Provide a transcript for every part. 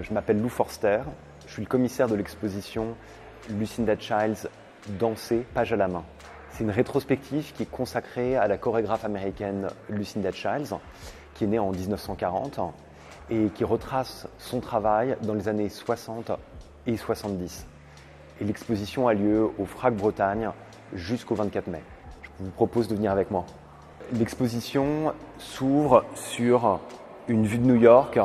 Je m'appelle Lou Forster, je suis le commissaire de l'exposition Lucinda Childs Danser, page à la main. C'est une rétrospective qui est consacrée à la chorégraphe américaine Lucinda Childs, qui est née en 1940 et qui retrace son travail dans les années 60 et 70. Et l'exposition a lieu au FRAC Bretagne jusqu'au 24 mai. Je vous propose de venir avec moi. L'exposition s'ouvre sur une vue de New York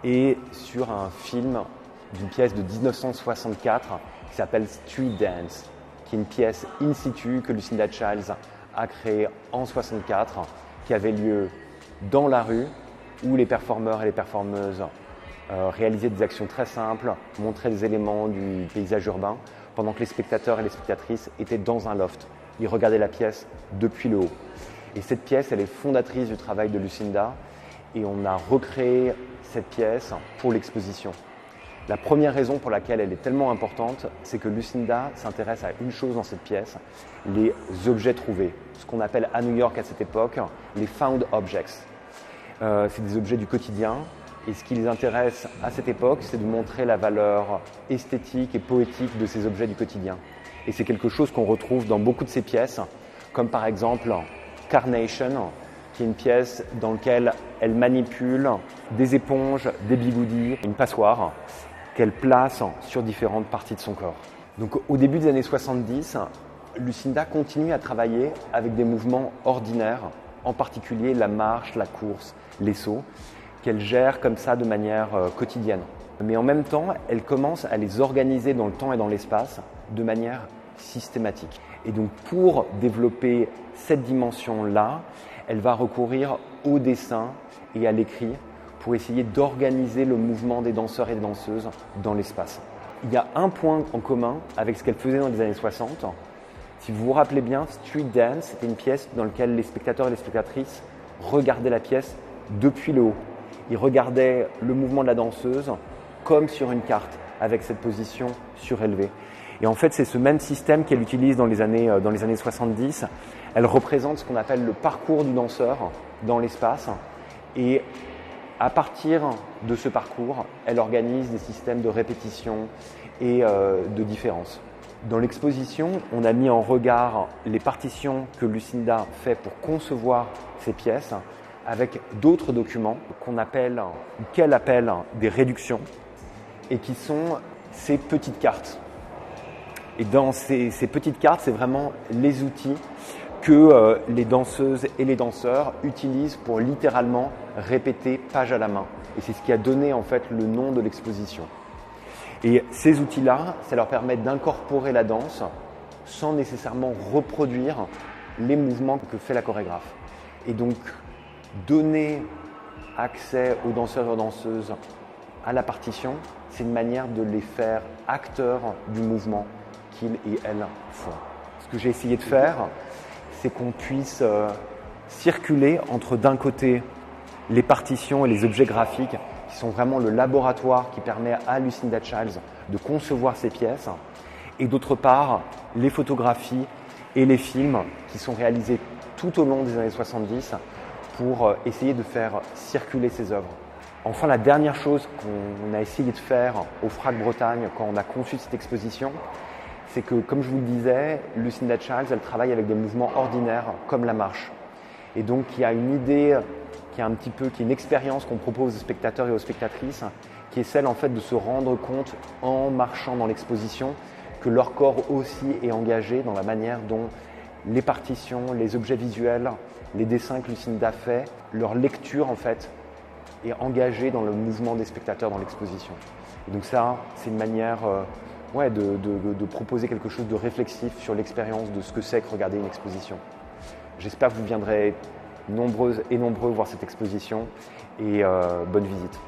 et sur un film d'une pièce de 1964 qui s'appelle Street Dance, qui est une pièce in situ que Lucinda Childs a créée en 1964, qui avait lieu dans la rue, où les performeurs et les performeuses réalisaient des actions très simples, montraient des éléments du paysage urbain, pendant que les spectateurs et les spectatrices étaient dans un loft. Ils regardaient la pièce depuis le haut. Et cette pièce, elle est fondatrice du travail de Lucinda, et on a recréé cette pièce pour l'exposition. La première raison pour laquelle elle est tellement importante, c'est que Lucinda s'intéresse à une chose dans cette pièce, les objets trouvés, ce qu'on appelle à New York à cette époque les found objects. C'est des objets du quotidien, et ce qui les intéresse à cette époque, c'est de montrer la valeur esthétique et poétique de ces objets du quotidien. Et c'est quelque chose qu'on retrouve dans beaucoup de ces pièces, comme par exemple Carnation, qui est une pièce dans laquelle elle manipule des éponges, des bigoudis, une passoire qu'elle place sur différentes parties de son corps. Donc au début des années 70, Lucinda continue à travailler avec des mouvements ordinaires, en particulier la marche, la course, les sauts, qu'elle gère comme ça de manière quotidienne. Mais en même temps, elle commence à les organiser dans le temps et dans l'espace de manière systématique. Et donc pour développer cette dimension-là, elle va recourir au dessin et à l'écrit pour essayer d'organiser le mouvement des danseurs et des danseuses dans l'espace. Il y a un point en commun avec ce qu'elle faisait dans les années 60. Si vous vous rappelez bien, Street Dance, c'était une pièce dans laquelle les spectateurs et les spectatrices regardaient la pièce depuis le haut. Ils regardaient le mouvement de la danseuse comme sur une carte, avec cette position surélevée. Et en fait, c'est ce même système qu'elle utilise dans les années 70. Elle représente ce qu'on appelle le parcours du danseur dans l'espace. Et à partir de ce parcours, elle organise des systèmes de répétition et de différence. Dans l'exposition, on a mis en regard les partitions que Lucinda fait pour concevoir ces pièces avec d'autres documents qu'elle appelle des réductions et qui sont ces petites cartes. Et dans ces petites cartes, c'est vraiment les outils que les danseuses et les danseurs utilisent pour littéralement répéter page à la main. Et c'est ce qui a donné en fait le nom de l'exposition. Et ces outils-là, ça leur permet d'incorporer la danse sans nécessairement reproduire les mouvements que fait la chorégraphe. Et donc, donner accès aux danseurs et aux danseuses à la partition, c'est une manière de les faire acteurs du mouvement qu'ils et elles font. Ce que j'ai essayé de faire, c'est qu'on puisse circuler entre d'un côté les partitions et les objets graphiques qui sont vraiment le laboratoire qui permet à Lucinda Childs de concevoir ses pièces et d'autre part les photographies et les films qui sont réalisés tout au long des années 70 pour essayer de faire circuler ses œuvres. Enfin, la dernière chose qu'on a essayé de faire au FRAC Bretagne quand on a conçu cette exposition, c'est que, comme je vous le disais, Lucinda Childs, elle travaille avec des mouvements ordinaires comme la marche. Et donc, il y a une idée qui est une expérience qu'on propose aux spectateurs et aux spectatrices, qui est celle en fait de se rendre compte en marchant dans l'exposition que leur corps aussi est engagé dans la manière dont les partitions, les objets visuels, les dessins que Lucinda fait, leur lecture en fait est engagée dans le mouvement des spectateurs dans l'exposition. Et donc ça, c'est une manière de proposer quelque chose de réflexif sur l'expérience de ce que c'est que regarder une exposition. J'espère que vous viendrez nombreuses et nombreux voir cette exposition et bonne visite.